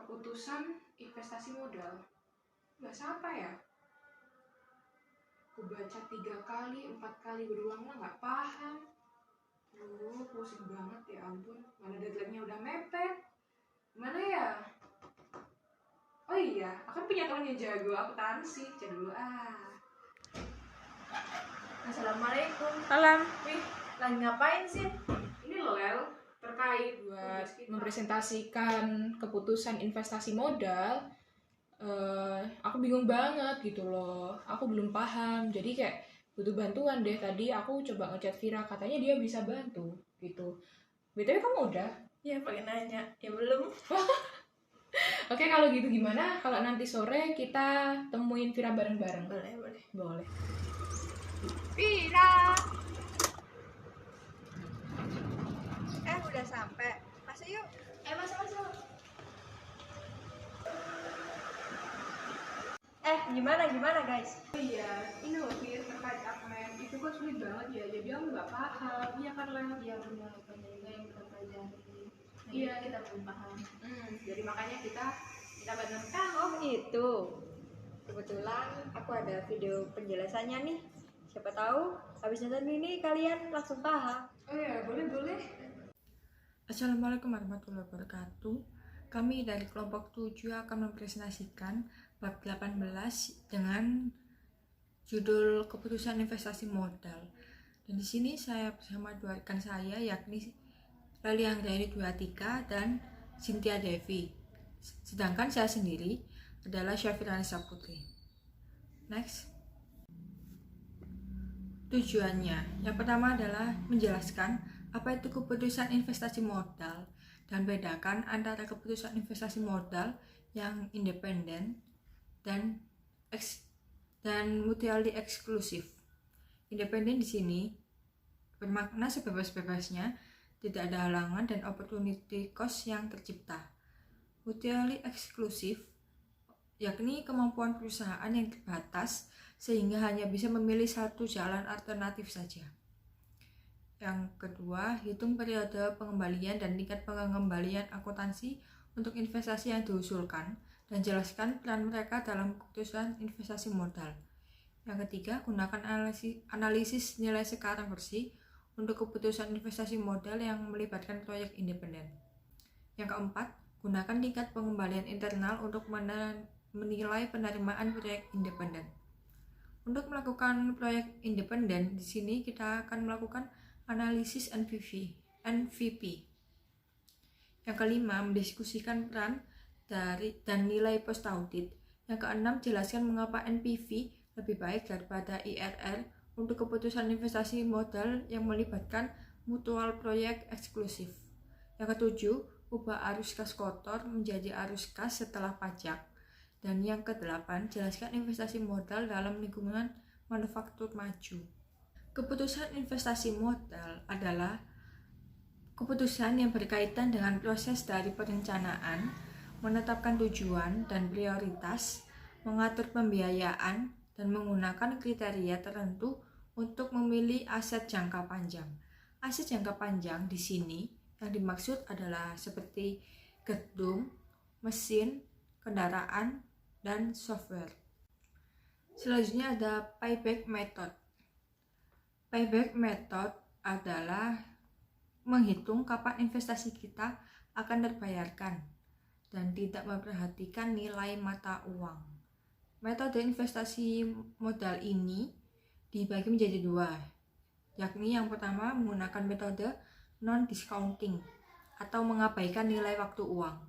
keputusan investasi modal. Nggak sampai ya? Aku baca 3 kali, 4 kali berulang-ulang nggak paham. Pusing banget ya ampun. Mana deadline-nya udah mepet. Gimana ya? Oh iya, aku punya teman yang jago akuntansi. Cek dulu Assalamualaikum. Salam. Wih, lagi ngapain sih? Ini loh Lel, terkait buat mempresentasikan keputusan investasi modal. Aku bingung banget gitu loh. Aku belum paham. Jadi kayak butuh bantuan deh. Tadi aku coba ngechat Vira, katanya dia bisa bantu gitu. BTW kamu udah? Ya, pakai nanya. Ya belum. Oke, kalau gitu gimana kalau nanti sore kita temuin Vira bareng-bareng? Boleh. Vira. Udah sampai. Masuk yuk. Masuk. Gimana guys? Oh iya, ini loh Vir, terkait Akmen itu kan sulit banget ya. Jadi aku nggak paham. Iya kan Lel? Iya benar, banyak juga yang kita pelajari. Iya, kita belum paham. Jadi makanya kita bantu. Oh itu. Kebetulan aku ada video penjelasannya nih. Siapa tahu habis nonton ini kalian langsung paham. Oh iya, boleh. Assalamualaikum warahmatullahi wabarakatuh. Kami dari kelompok 7 akan mempresentasikan bab 18 dengan judul keputusan investasi modal. Dan di sini saya bersama dua rekan saya, yakni Lali Anggraini Duatika dan Cynthia Devi. Sedangkan saya sendiri adalah Syafira Nisa Putri. Next. Tujuannya, yang pertama adalah menjelaskan apa itu keputusan investasi modal dan bedakan antara keputusan investasi modal yang independen dan mutually eksklusif. Independen di sini bermakna sebebas-bebasnya, tidak ada halangan dan opportunity cost yang tercipta. Mutually eksklusif yakni kemampuan perusahaan yang terbatas sehingga hanya bisa memilih satu jalan alternatif saja. Yang kedua, hitung periode pengembalian dan tingkat pengembalian akuntansi untuk investasi yang diusulkan dan jelaskan peran mereka dalam keputusan investasi modal. Yang ketiga, gunakan analisis nilai sekarang bersih untuk keputusan investasi modal yang melibatkan proyek independen. Yang keempat, gunakan tingkat pengembalian internal untuk menilai penerimaan proyek independen. Untuk melakukan proyek independen, di sini kita akan melakukan analisis NVP. Yang kelima, mendiskusikan peran dan nilai post audit. Yang keenam, jelaskan mengapa NPV lebih baik daripada IRR untuk keputusan investasi modal yang melibatkan mutual proyek eksklusif. Yang ketujuh, ubah arus kas kotor menjadi arus kas setelah pajak. Dan yang kedelapan, jelaskan investasi modal dalam lingkungan manufaktur maju. Keputusan investasi modal adalah keputusan yang berkaitan dengan proses dari perencanaan, menetapkan tujuan dan prioritas, mengatur pembiayaan, dan menggunakan kriteria tertentu untuk memilih aset jangka panjang. Aset jangka panjang di sini yang dimaksud adalah seperti gedung, mesin, kendaraan, dan software. Selanjutnya ada payback method. Payback method adalah menghitung kapan investasi kita akan terbayarkan dan tidak memperhatikan nilai mata uang. Metode investasi modal ini dibagi menjadi dua, yakni yang pertama menggunakan metode non-discounting atau mengabaikan nilai waktu uang.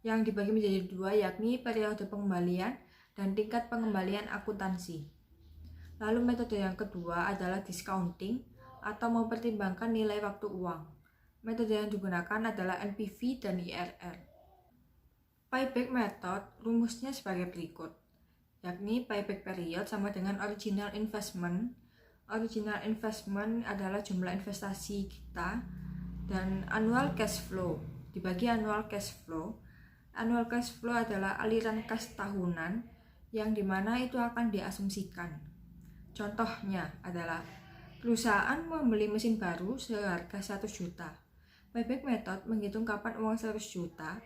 Yang dibagi menjadi dua yakni periode pengembalian dan tingkat pengembalian akuntansi. Lalu metode yang kedua adalah discounting atau mempertimbangkan nilai waktu uang. Metode yang digunakan adalah NPV dan IRR. Payback method rumusnya sebagai berikut, yakni payback period sama dengan original investment. Original investment adalah jumlah investasi kita, dan annual cash flow dibagi annual cash flow. Annual cash flow adalah aliran kas tahunan yang dimana itu akan diasumsikan. Contohnya adalah perusahaan membeli mesin baru seharga 100 juta. Payback method menghitung kapan uang 100 juta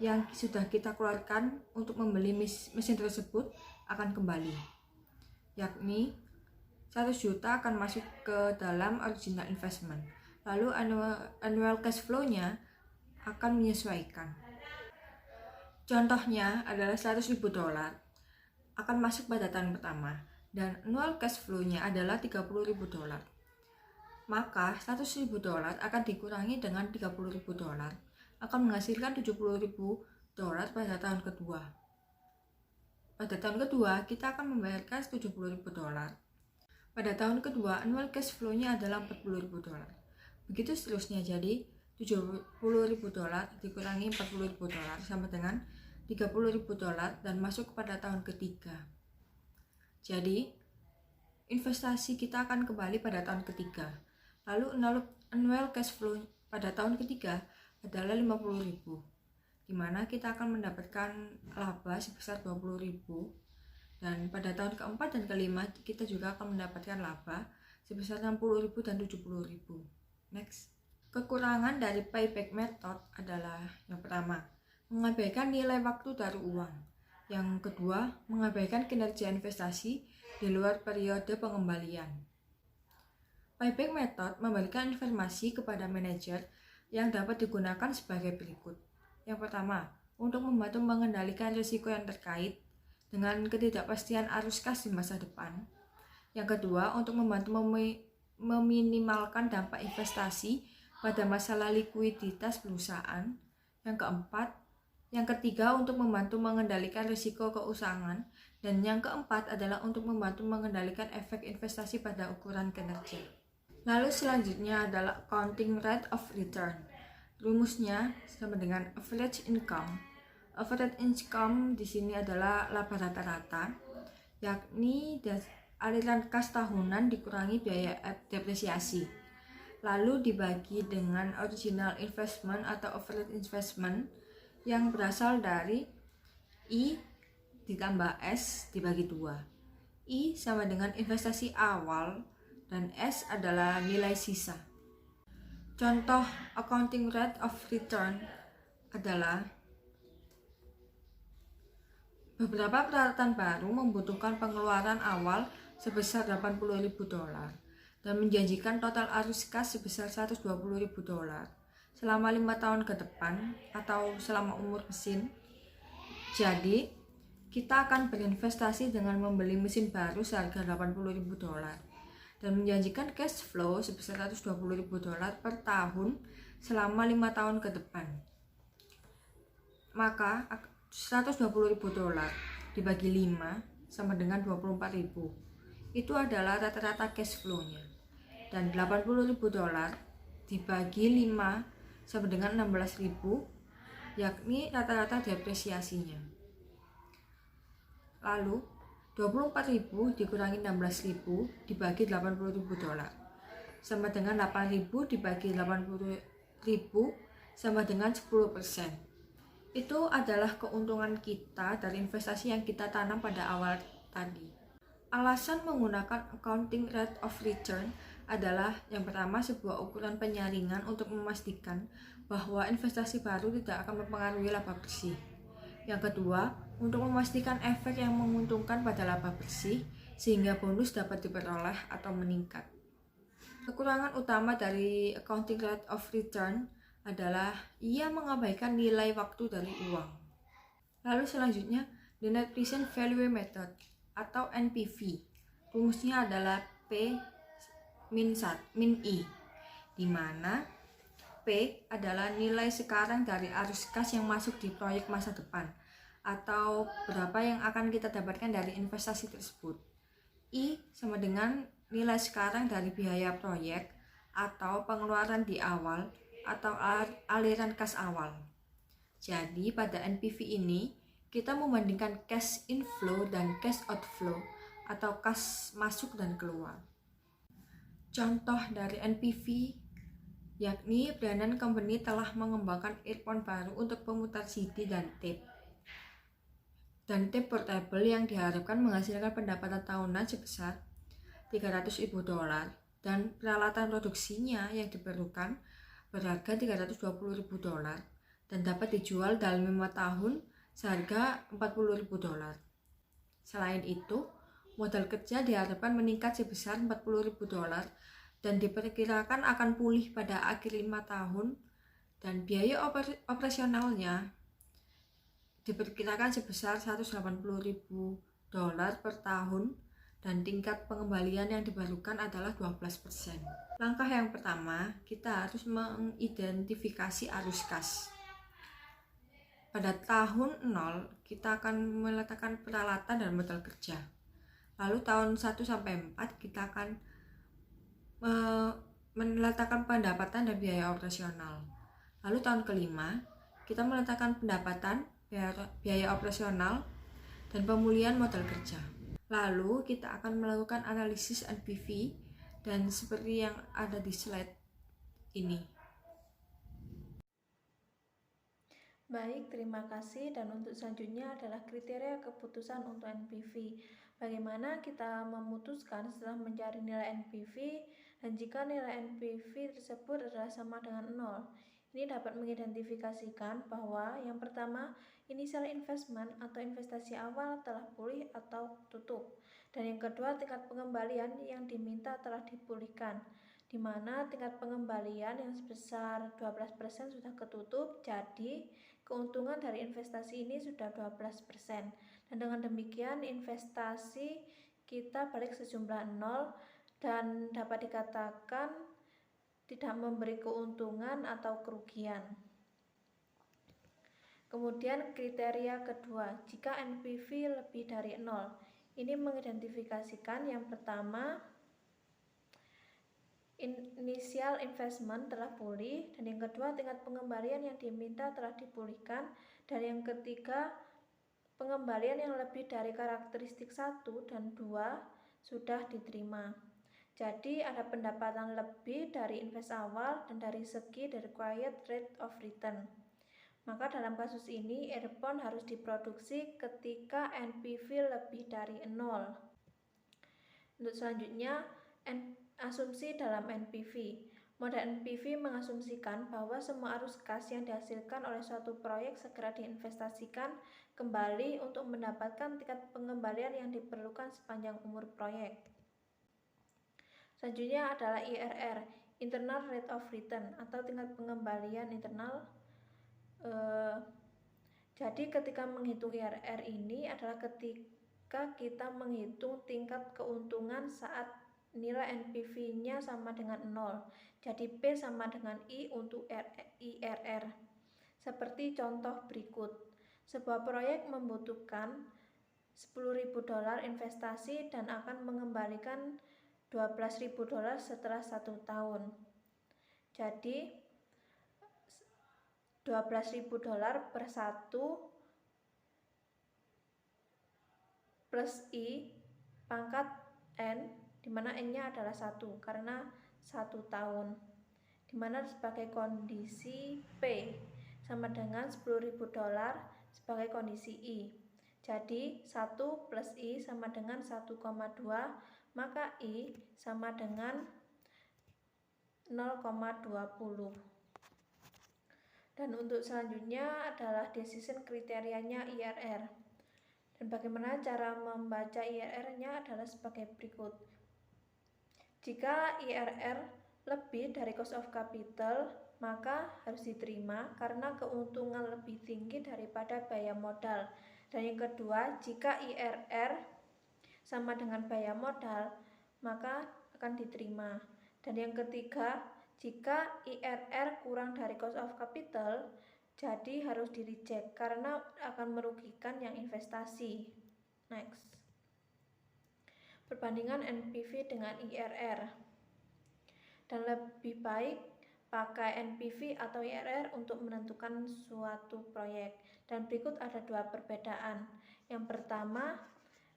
yang sudah kita keluarkan untuk membeli mesin tersebut akan kembali, yakni 100 juta akan masuk ke dalam original investment, lalu annual cash flow-nya akan menyesuaikan. Contohnya adalah 100.000 dolar akan masuk pada tahun pertama dan annual cash flow-nya adalah 30.000 dolar. Maka 100.000 dolar akan dikurangi dengan 30.000 dolar akan menghasilkan 70.000 dolar pada tahun kedua. Pada tahun kedua kita akan membayarkan 70.000 dolar. Pada tahun kedua, annual cash flow-nya adalah 40.000 dolar. Begitu seterusnya, jadi 70.000 dolar dikurangi 40.000 dolar sama dengan 30.000 dolar dan masuk pada tahun ketiga. Jadi, investasi kita akan kembali pada tahun ketiga. Lalu annual cash flow pada tahun ketiga adalah 50.000, di mana kita akan mendapatkan laba sebesar 20.000. Dan pada tahun keempat dan kelima kita juga akan mendapatkan laba sebesar 60.000 dan 70.000. Next. Kekurangan dari payback method adalah yang pertama, mengabaikan nilai waktu dari uang. Yang kedua, mengabaikan kinerja investasi di luar periode pengembalian. Payback method memberikan informasi kepada manajer yang dapat digunakan sebagai berikut. Yang pertama, untuk membantu mengendalikan risiko yang terkait dengan ketidakpastian arus kas di masa depan. Yang kedua, untuk membantu meminimalkan dampak investasi pada masalah likuiditas perusahaan. Yang ketiga, untuk membantu mengendalikan risiko keuangan. Dan yang keempat adalah untuk membantu mengendalikan efek investasi pada ukuran kinerja. Lalu selanjutnya adalah accounting rate of return. Rumusnya sama dengan average income. Average income di sini adalah laba rata-rata, yakni aliran kas tahunan dikurangi biaya depresiasi, lalu dibagi dengan original investment atau average investment yang berasal dari I ditambah S dibagi 2. I sama dengan investasi awal dan S adalah nilai sisa. Contoh accounting rate of return adalah beberapa peralatan baru membutuhkan pengeluaran awal sebesar 80.000 dolar dan menjanjikan total arus kas sebesar 120.000 dolar selama 5 tahun ke depan atau selama umur mesin. Jadi, kita akan berinvestasi dengan membeli mesin baru seharga 80.000 dolar dan menjanjikan cash flow sebesar 120.000 dolar per tahun selama 5 tahun ke depan. Maka 120.000 dolar dibagi 5 sama dengan 24.000. Itu adalah rata-rata cash flow-nya. Dan 80.000 dolar dibagi 5 sama dengan 16.000, yakni rata-rata depresiasinya. Lalu 24.000 dikurangi 16.000 dibagi 80.000 dolar sama dengan 8.000 dibagi 80.000 sama dengan 10%. Itu adalah keuntungan kita dari investasi yang kita tanam pada awal tadi. Alasan menggunakan accounting rate of return adalah yang pertama, sebuah ukuran penyaringan untuk memastikan bahwa investasi baru tidak akan mempengaruhi laba bersih. Yang kedua, untuk memastikan efek yang menguntungkan pada laba bersih sehingga bonus dapat diperoleh atau meningkat. Kekurangan utama dari accounting rate of return adalah ia mengabaikan nilai waktu dari uang. Lalu selanjutnya, the net present value method atau NPV. Rumusnya adalah P min I, di mana P adalah nilai sekarang dari arus kas yang masuk di proyek masa depan atau berapa yang akan kita dapatkan dari investasi tersebut. I sama dengan nilai sekarang dari biaya proyek atau pengeluaran di awal atau aliran kas awal. Jadi pada NPV ini kita membandingkan cash inflow dan cash outflow atau kas masuk dan keluar. Contoh dari NPV yakni Brandon Company telah mengembangkan earphone baru untuk pemutar CD dan tape. Dan tape portable yang diharapkan menghasilkan pendapatan tahunan sebesar 300.000 dolar dan peralatan produksinya yang diperlukan berharga 320.000 dolar dan dapat dijual dalam 5 tahun seharga $40.000. Selain itu, modal kerja diharapkan meningkat sebesar $40.000 dan diperkirakan akan pulih pada akhir 5 tahun, dan biaya operasionalnya diperkirakan sebesar $180.000 per tahun, dan tingkat pengembalian yang diperlukan adalah 12%. Langkah yang pertama, kita harus mengidentifikasi arus kas. Pada tahun 0, kita akan meletakkan peralatan dan modal kerja. Lalu tahun 1 sampai 4 kita akan meletakkan pendapatan dan biaya operasional. Lalu tahun kelima kita meletakkan pendapatan, biaya operasional, dan pemulihan modal kerja. Lalu kita akan melakukan analisis NPV dan seperti yang ada di slide ini. Baik, terima kasih. Dan untuk selanjutnya adalah kriteria keputusan untuk NPV. Bagaimana kita memutuskan setelah mencari nilai NPV, dan jika nilai NPV tersebut adalah sama dengan 0. Ini dapat mengidentifikasikan bahwa yang pertama, initial investment atau investasi awal telah pulih atau tutup. Dan yang kedua, tingkat pengembalian yang diminta telah dipulihkan, di mana tingkat pengembalian yang sebesar 12% sudah ketutup, jadi keuntungan dari investasi ini sudah 12%. Dan dengan demikian investasi kita balik sejumlah 0 dan dapat dikatakan tidak memberi keuntungan atau kerugian. Kemudian kriteria kedua, jika NPV lebih dari 0. Ini mengidentifikasikan yang pertama, initial investment telah pulih, dan yang kedua tingkat pengembalian yang diminta telah dipulihkan, dan yang ketiga pengembalian yang lebih dari karakteristik 1 dan 2 sudah diterima. Jadi ada pendapatan lebih dari invest awal dan dari segi the required rate of return. Maka dalam kasus ini earphone harus diproduksi ketika NPV lebih dari 0. Untuk selanjutnya, asumsi dalam NPV. Model NPV mengasumsikan bahwa semua arus kas yang dihasilkan oleh suatu proyek segera diinvestasikan kembali untuk mendapatkan tingkat pengembalian yang diperlukan sepanjang umur proyek. Selanjutnya adalah IRR, Internal Rate of Return, atau tingkat pengembalian internal. Jadi ketika menghitung IRR ini adalah ketika kita menghitung tingkat keuntungan saat nilai NPV-nya sama dengan 0. Jadi P sama dengan I untuk IRR. Seperti contoh berikut. Sebuah proyek membutuhkan $10.000 investasi dan akan mengembalikan $12.000 setelah 1 tahun. Jadi $12.000 per 1 plus I pangkat N, dimana N-nya adalah 1 karena 1 tahun, dimana sebagai kondisi P sama dengan $10.000 sebagai kondisi I. Jadi 1 plus I sama dengan 1,2, maka I sama dengan 0,20. Dan untuk selanjutnya adalah decision kriterianya IRR. Dan bagaimana cara membaca IRR-nya adalah sebagai berikut. Jika IRR lebih dari cost of capital, maka harus diterima karena keuntungan lebih tinggi daripada biaya modal. Dan yang kedua, jika IRR sama dengan biaya modal, maka akan diterima. Dan yang ketiga, jika IRR kurang dari cost of capital, jadi harus di-reject karena akan merugikan yang investasi. Next. Perbandingan NPV dengan IRR. Dan lebih baik pakai NPV atau IRR untuk menentukan suatu proyek. Dan berikut ada 2 perbedaan. Yang pertama,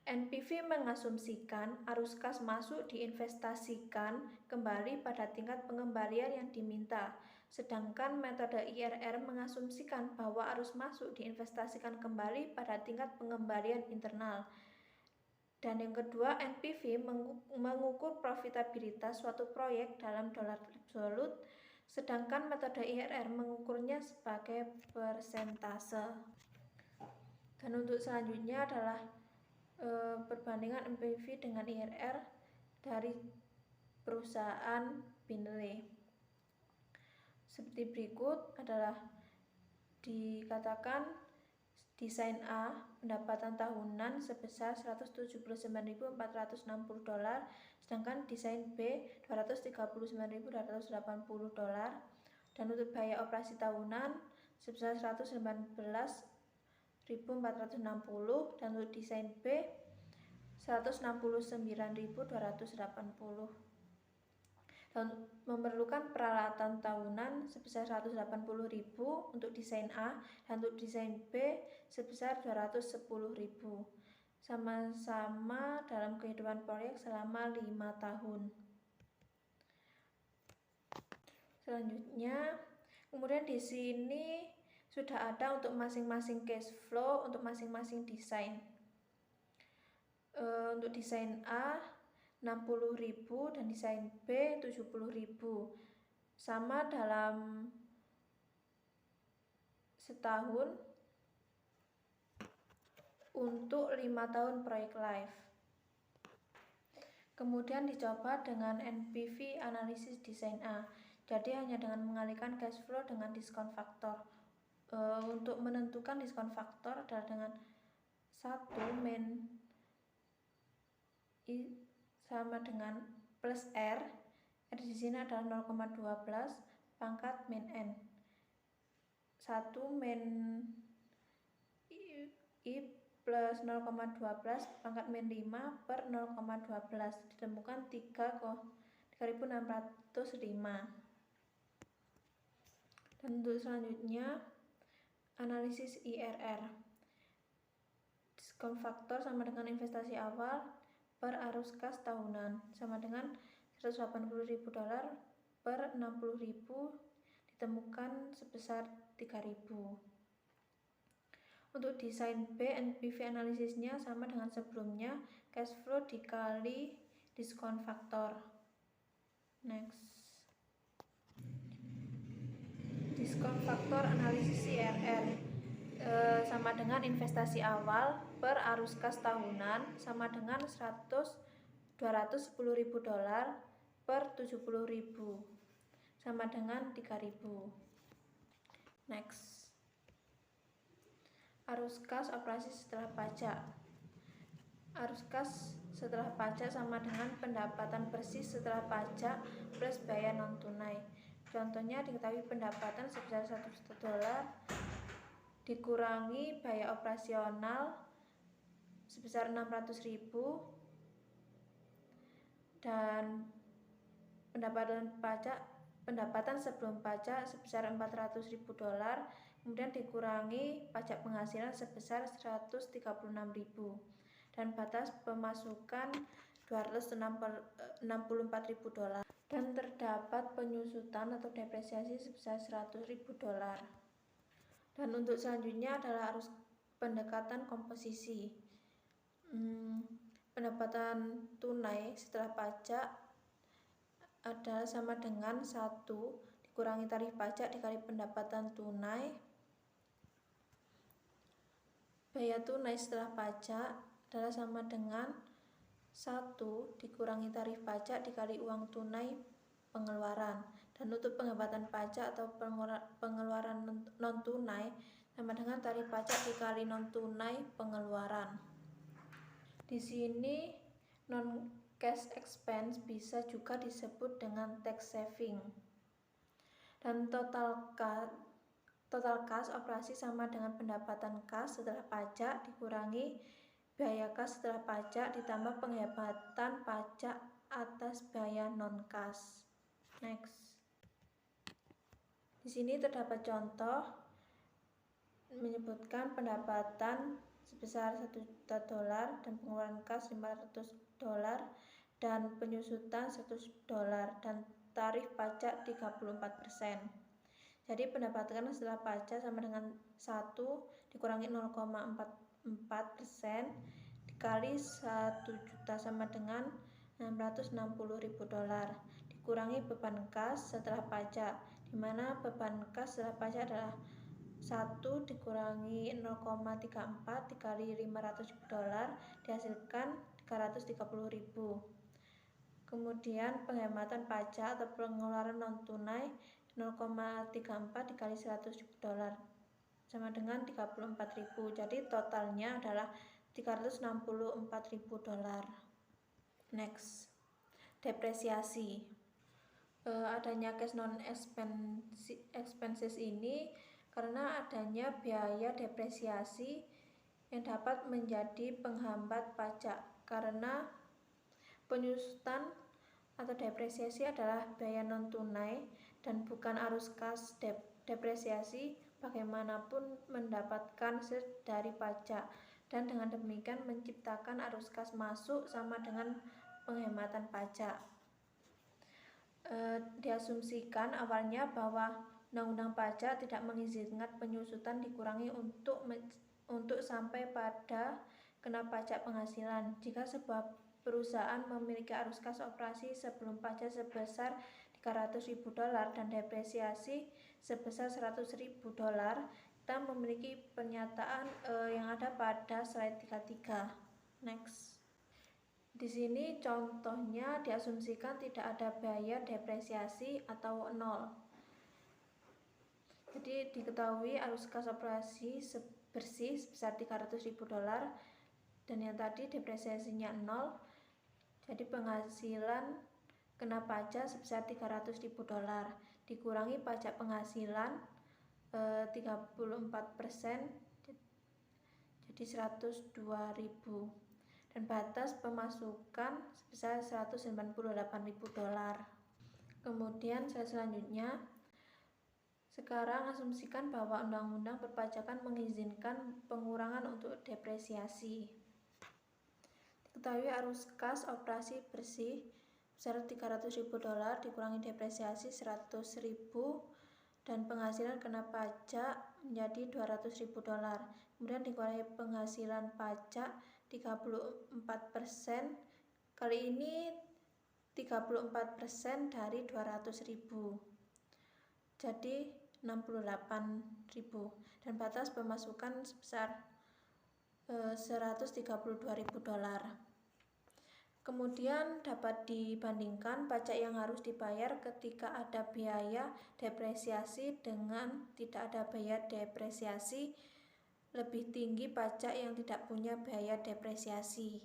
NPV mengasumsikan arus kas masuk diinvestasikan kembali pada tingkat pengembalian yang diminta. Sedangkan metode IRR mengasumsikan bahwa arus masuk diinvestasikan kembali pada tingkat pengembalian internal. Dan yang kedua, NPV mengukur profitabilitas suatu proyek dalam dolar absolut, Sedangkan metode IRR mengukurnya sebagai persentase. Dan untuk selanjutnya adalah perbandingan NPV dengan IRR dari perusahaan Binley. Seperti berikut adalah dikatakan desain A pendapatan tahunan sebesar $179.460, sedangkan desain B $239.280, dan untuk biaya operasi tahunan sebesar $119.460, dan untuk desain B $169.280, dan memerlukan peralatan tahunan sebesar $180.000 untuk desain A dan untuk desain B sebesar $210.000, sama-sama dalam kehidupan proyek selama 5 tahun. Selanjutnya, kemudian di sini sudah ada untuk masing-masing cash flow untuk masing-masing desain. Untuk desain A 60.000 dan desain B 70.000, sama dalam setahun untuk 5 tahun proyek live. Kemudian dicoba dengan NPV analisis desain A. Jadi hanya dengan mengalihkan cash flow dengan diskon faktor. Untuk menentukan diskon faktor adalah dengan 1 min I sama dengan plus R di sini adalah 0,12 pangkat min N. 1 min I plus 0,12 pangkat min 5 per 0,12 ditemukan 3.605. Dan untuk selanjutnya analisis IRR. Diskon faktor sama dengan investasi awal per arus kas tahunan sama dengan $180.000 per 60.000 ditemukan sebesar 3.000. Untuk desain B, NPV analisisnya sama dengan sebelumnya, cash flow dikali diskon faktor. Next, diskon faktor analisis IRR sama dengan investasi awal per arus kas tahunan sama dengan $210.000 per 70.000 sama dengan 3.000. Next, arus kas operasi setelah pajak. Arus kas setelah pajak sama dengan pendapatan bersih setelah pajak plus biaya non tunai. Contohnya diketahui pendapatan sebesar $1 dikurangi biaya operasional sebesar $600.000 dan pendapatan sebelum pajak sebesar $400.000, kemudian dikurangi pajak penghasilan sebesar $136.000 dan batas pemasukan $264.000 dan terdapat penyusutan atau depresiasi sebesar $100.000. Dan untuk selanjutnya adalah arus pendekatan komposisi. Pendapatan tunai setelah pajak adalah sama dengan 1 dikurangi tarif pajak dikali pendapatan tunai. Biaya tunai setelah pajak adalah sama dengan 1 dikurangi tarif pajak dikali uang tunai pengeluaran. Dan untuk penghematan pajak atau pengeluaran non tunai sama dengan tarif pajak dikali non tunai pengeluaran. Di sini non cash expense bisa juga disebut dengan tax saving. Dan total kas operasi sama dengan pendapatan kas setelah pajak dikurangi biaya kas setelah pajak ditambah penghematan pajak atas biaya non kas. Next, di sini terdapat contoh menyebutkan pendapatan sebesar $1 juta dan pengeluaran kas $500 dan penyusutan $100 dan tarif pajak 34%. Jadi pendapatan setelah pajak sama dengan 1 dikurangi 0,44% dikali 1 juta sama dengan $660.000 dikurangi beban kas setelah pajak di mana beban kas setelah pajak adalah 1 dikurangi 0,34 dikali $500 dihasilkan 330.000. Kemudian penghematan pajak atau pengeluaran non tunai 0,34 dikali $100 sama dengan 34.000. Jadi totalnya adalah $364.000. Next, depresiasi. Adanya cash non expenses ini karena adanya biaya depresiasi yang dapat menjadi penghambat pajak, karena penyusutan atau depresiasi adalah biaya non tunai dan bukan arus kas. Depresiasi bagaimanapun mendapatkan dari pajak, dan dengan demikian menciptakan arus kas masuk sama dengan penghematan pajak. Diasumsikan awalnya bahwa Undang-Undang Pajak tidak mengizinkan penyusutan dikurangi untuk sampai pada kena pajak penghasilan. Jika sebuah perusahaan memiliki arus kas operasi sebelum pajak sebesar $300.000 dan depresiasi sebesar $100.000, kita memiliki pernyataan yang ada pada slide 33. Next. Di sini contohnya diasumsikan tidak ada biaya depresiasi atau nol. Jadi diketahui arus kas operasi bersih sebesar $300.000 dan yang tadi depresiasinya 0. Jadi penghasilan kena pajak sebesar $300.000 dikurangi pajak penghasilan 34%, jadi $102.000, dan batas pemasukan sebesar $198.000. Kemudian selanjutnya, sekarang asumsikan bahwa undang-undang perpajakan mengizinkan pengurangan untuk depresiasi. Diketahui arus kas operasi bersih sebesar $300.000 dikurangi depresiasi $100.000 dan penghasilan kena pajak menjadi $200.000. Kemudian dikurangi penghasilan pajak 34%. Kali ini 34% dari $200.000. Jadi $68.000 dan batas pemasukan sebesar $132.000. Kemudian dapat dibandingkan pajak yang harus dibayar ketika ada biaya depresiasi dengan tidak ada biaya depresiasi. Lebih tinggi pajak yang tidak punya biaya depresiasi.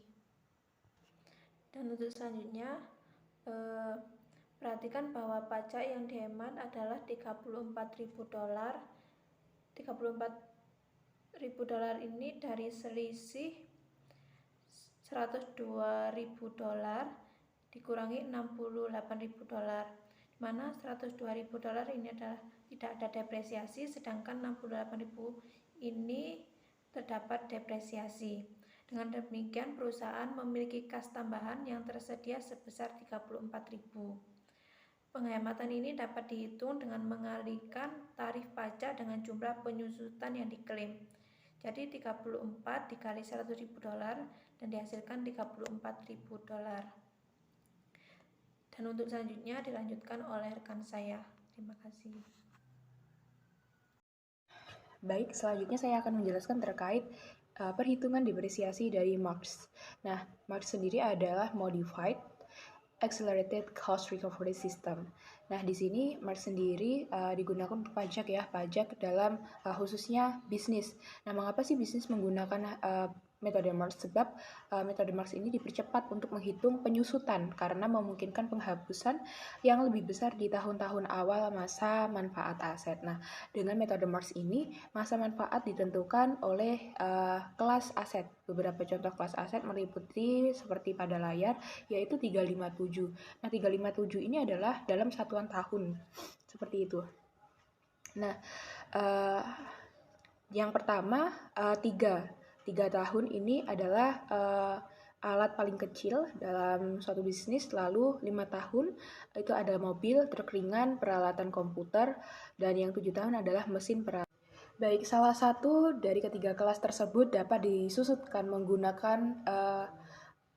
Dan untuk selanjutnya, perhatikan bahwa pajak yang dihemat adalah $34.000. $34.000 ini dari selisih $102.000 dikurangi $68.000, di mana $102.000 ini adalah tidak ada depresiasi, sedangkan $68.000 ini terdapat depresiasi. Dengan demikian perusahaan memiliki kas tambahan yang tersedia sebesar $34.000. Penghematan ini dapat dihitung dengan mengalihkan tarif pajak dengan jumlah penyusutan yang diklaim. Jadi 34 dikali $100.000 dan dihasilkan $34.000. Dan untuk selanjutnya dilanjutkan oleh rekan saya. Terima kasih. Baik, selanjutnya saya akan menjelaskan terkait perhitungan depresiasi dari Marx. Nah, Marx sendiri adalah Modified Accelerated Cost Recovery System. Nah, di sini Marx sendiri digunakan untuk pajak ya, pajak dalam khususnya bisnis. Nah, mengapa sih bisnis menggunakan metode Marx? Sebab metode Marx ini dipercepat untuk menghitung penyusutan karena memungkinkan penghapusan yang lebih besar di tahun-tahun awal masa manfaat aset. Nah, dengan metode Marx ini masa manfaat ditentukan oleh kelas aset. Beberapa contoh kelas aset meliputi seperti pada layar, yaitu 357. Nah, 357 ini adalah dalam satuan tahun, seperti itu. Nah, yang pertama 3 tahun ini adalah alat paling kecil dalam suatu bisnis, lalu 5 tahun itu ada mobil, truk ringan, peralatan komputer, dan yang 7 tahun adalah mesin peralatan. Baik, salah satu dari ketiga kelas tersebut dapat disusutkan menggunakan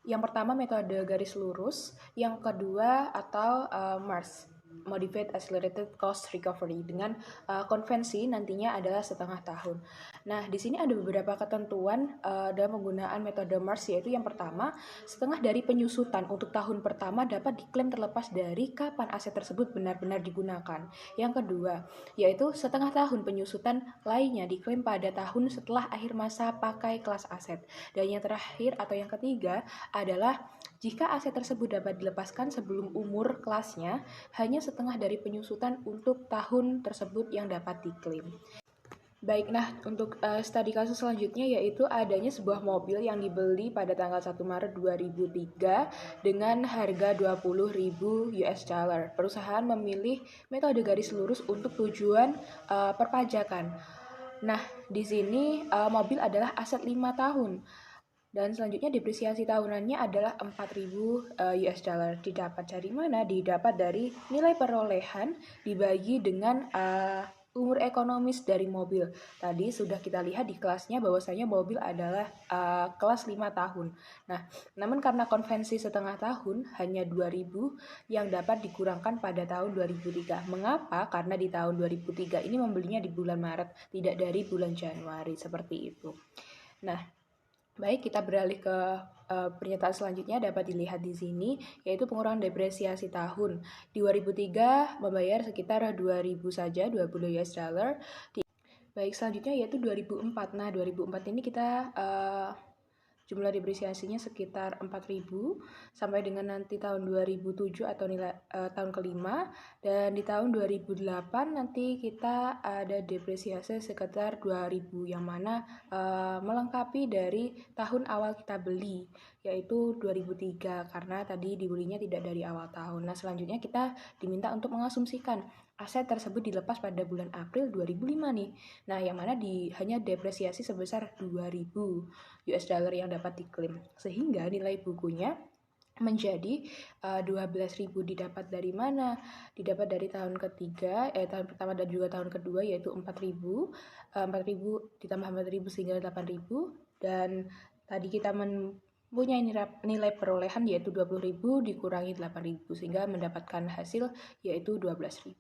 yang pertama metode garis lurus, yang kedua atau Marx. Modified Accelerated Cost Recovery dengan konvensi nantinya adalah setengah tahun. Nah, di sini ada beberapa ketentuan dalam penggunaan metode MARS, yaitu yang pertama, setengah dari penyusutan untuk tahun pertama dapat diklaim terlepas dari kapan aset tersebut benar-benar digunakan. Yang kedua, yaitu setengah tahun penyusutan lainnya diklaim pada tahun setelah akhir masa pakai kelas aset. Dan yang terakhir atau yang ketiga adalah jika aset tersebut dapat dilepaskan sebelum umur kelasnya, hanya setengah dari penyusutan untuk tahun tersebut yang dapat diklaim. Baik, nah untuk studi kasus selanjutnya yaitu adanya sebuah mobil yang dibeli pada tanggal 1 Maret 2003 dengan harga 20.000 US dollar. Perusahaan memilih metode garis lurus untuk tujuan perpajakan. Nah, di sini mobil adalah aset 5 tahun. Dan selanjutnya depresiasi tahunannya adalah 4.000 US dollar. Didapat dari mana? Didapat dari nilai perolehan dibagi dengan umur ekonomis dari mobil. Tadi sudah kita lihat di kelasnya bahwasanya mobil adalah kelas 5 tahun. Nah, namun karena konvensi setengah tahun hanya 2.000 yang dapat dikurangkan pada tahun 2003. Mengapa? Karena di tahun 2003 ini membelinya di bulan Maret, tidak dari bulan Januari, seperti itu. Nah, baik, kita beralih ke pernyataan selanjutnya dapat dilihat di sini, yaitu pengurangan depresiasi tahun. Di 2003 membayar sekitar 2.000 saja, 20 US dollar. Baik, selanjutnya yaitu 2004. Nah, 2004 ini kita jumlah depresiasinya sekitar 4.000 sampai dengan nanti tahun 2007 atau nilai tahun kelima, dan di tahun 2008 nanti kita ada depresiasi sekitar 2.000 yang mana melengkapi dari tahun awal kita beli, yaitu 2003 karena tadi dibelinya tidak dari awal tahun. Nah, selanjutnya kita diminta untuk mengasumsikan aset tersebut dilepas pada bulan April 2005 nih. Nah, yang mana hanya depresiasi sebesar 2.000 US dollar yang dapat diklaim. Sehingga nilai bukunya menjadi 12.000. Didapat dari mana? Didapat dari tahun ketiga, tahun pertama dan juga tahun kedua, yaitu 4.000. 4.000 ditambah 4.000 sehingga 8.000. Dan tadi kita punya nilai perolehan yaitu 20.000 dikurangi 8.000 sehingga mendapatkan hasil yaitu 12.000.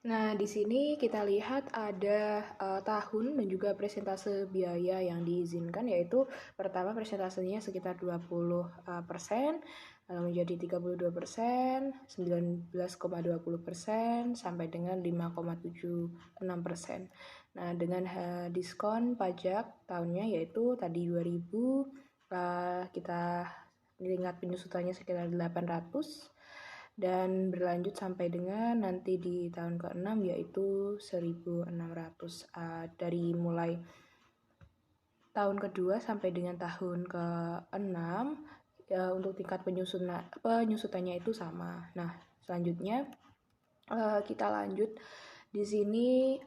Nah, di sini kita lihat ada tahun dan juga persentase biaya yang diizinkan, yaitu pertama persentasenya sekitar 20%, menjadi 32%, 19,20% sampai dengan 5,76%. Nah, dengan diskon pajak tahunnya yaitu tadi 2.000, kita ingat penyusutannya sekitar 800. Dan berlanjut sampai dengan nanti di tahun ke-6 yaitu 1.600 dari mulai tahun kedua sampai dengan tahun ke-6 untuk tingkat penyusutannya itu sama. Nah, selanjutnya kita lanjut. Di sini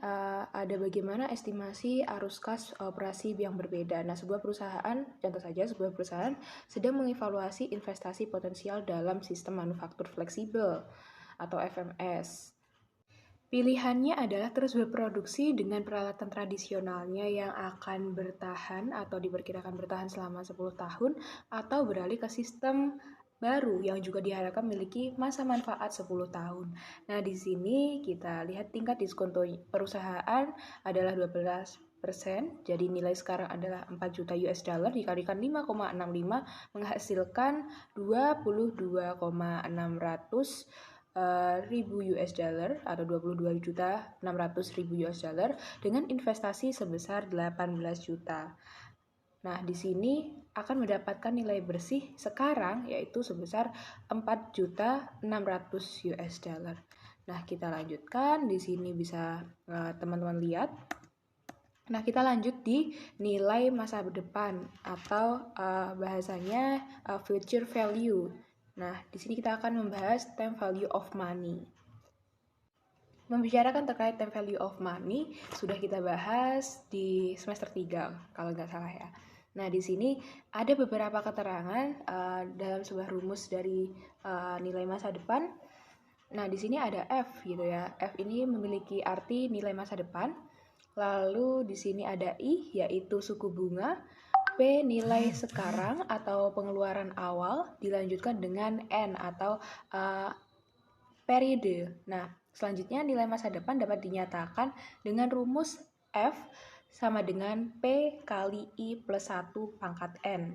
ada bagaimana estimasi arus kas operasi yang berbeda. Nah, contoh saja sebuah perusahaan sedang mengevaluasi investasi potensial dalam sistem manufaktur fleksibel atau FMS. Pilihannya adalah terus berproduksi dengan peralatan tradisionalnya yang akan bertahan atau diperkirakan bertahan selama 10 tahun atau beralih ke sistem baru yang juga diharapkan memiliki masa manfaat 10 tahun. Nah, di sini kita lihat tingkat diskon perusahaan adalah 12%. Jadi nilai sekarang adalah 4 juta US dollar dikalikan 5,65 menghasilkan 22,600 ribu US dollar atau 22.600.000 US dollar dengan investasi sebesar 18 juta. Nah, di sini akan mendapatkan nilai bersih sekarang yaitu sebesar 4.600.000 US dollar. Nah, kita lanjutkan. Di sini bisa teman-teman lihat. Nah, kita lanjut di nilai masa depan atau bahasanya future value. Nah, di sini kita akan membahas time value of money. Membicarakan terkait time value of money sudah kita bahas di semester 3 kalau nggak salah ya. Nah, di sini ada beberapa keterangan dalam sebuah rumus dari nilai masa depan. Nah, di sini ada F gitu ya. F ini memiliki arti nilai masa depan. Lalu di sini ada I yaitu suku bunga. P nilai sekarang atau pengeluaran awal, dilanjutkan dengan N atau periode. Nah, selanjutnya nilai masa depan dapat dinyatakan dengan rumus F sama dengan P kali I plus 1 pangkat N.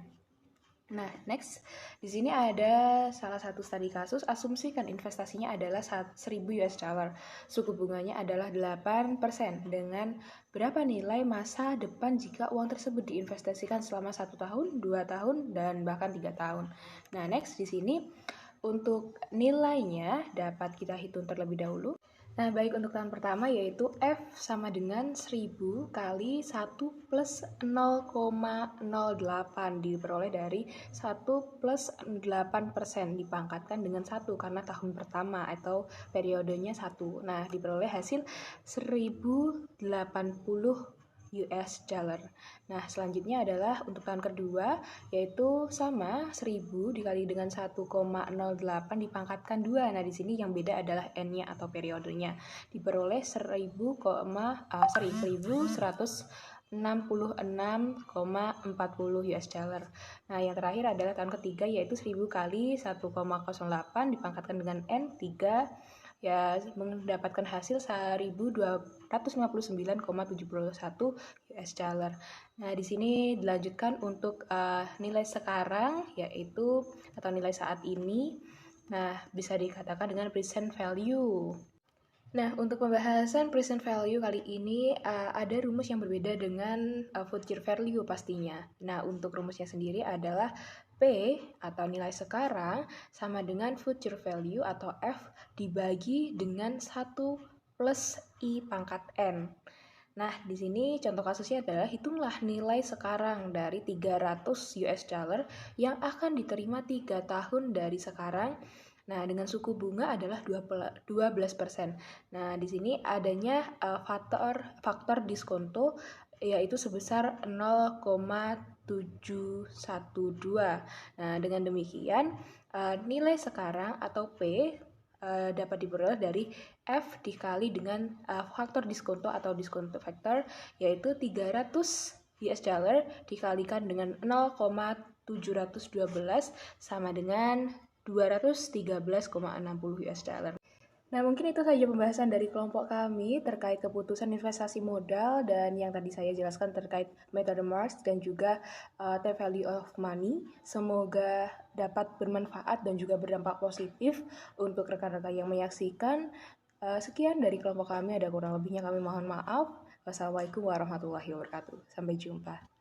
Nah, next, di sini ada salah satu studi kasus, asumsikan investasinya adalah 1.000 US dollar. Suku bunganya adalah 8% dengan berapa nilai masa depan jika uang tersebut diinvestasikan selama 1 tahun, 2 tahun, dan bahkan 3 tahun. Nah, next di sini untuk nilainya dapat kita hitung terlebih dahulu. Nah, baik untuk tahun pertama yaitu F sama dengan 1000 kali 1 plus 0,08 diperoleh dari 1 plus 8% dipangkatkan dengan 1 karena tahun pertama atau periodenya 1. Nah, diperoleh hasil 1080 US dollar. Nah, selanjutnya adalah untuk tahun kedua, yaitu sama 1000 dikali dengan 1,08 dipangkatkan 2. Nah, di sini yang beda adalah N-nya atau periodenya. Diperoleh 1166,40 US dollar. Nah, yang terakhir adalah tahun ketiga, yaitu 1000 kali 1,08 dipangkatkan dengan N, 3, ya mendapatkan hasil 1259,71 US dollar. Nah, di sini dilanjutkan untuk nilai sekarang yaitu atau nilai saat ini. Nah, bisa dikatakan dengan present value. Nah, untuk pembahasan present value kali ini ada rumus yang berbeda dengan future value pastinya. Nah, untuk rumusnya sendiri adalah P atau nilai sekarang sama dengan future value atau F dibagi dengan 1 plus I pangkat N. Nah, di sini contoh kasusnya adalah hitunglah nilai sekarang dari 300 US dollar yang akan diterima 3 tahun dari sekarang. Nah, dengan suku bunga adalah 12%. Nah, di sini adanya faktor diskonto yaitu sebesar 0,712. Nah, dengan demikian nilai sekarang atau P dapat diperoleh dari F dikali dengan faktor diskonto atau diskonto factor yaitu 300 US dollar dikalikan dengan 0,712 sama dengan 213,60 US dollar. Nah, mungkin itu saja pembahasan dari kelompok kami terkait keputusan investasi modal dan yang tadi saya jelaskan terkait metode Marx dan juga the value of money. Semoga dapat bermanfaat dan juga berdampak positif untuk rekan-rekan yang menyaksikan. Sekian dari kelompok kami, ada kurang lebihnya kami mohon maaf. Wassalamualaikum warahmatullahi wabarakatuh. Sampai jumpa.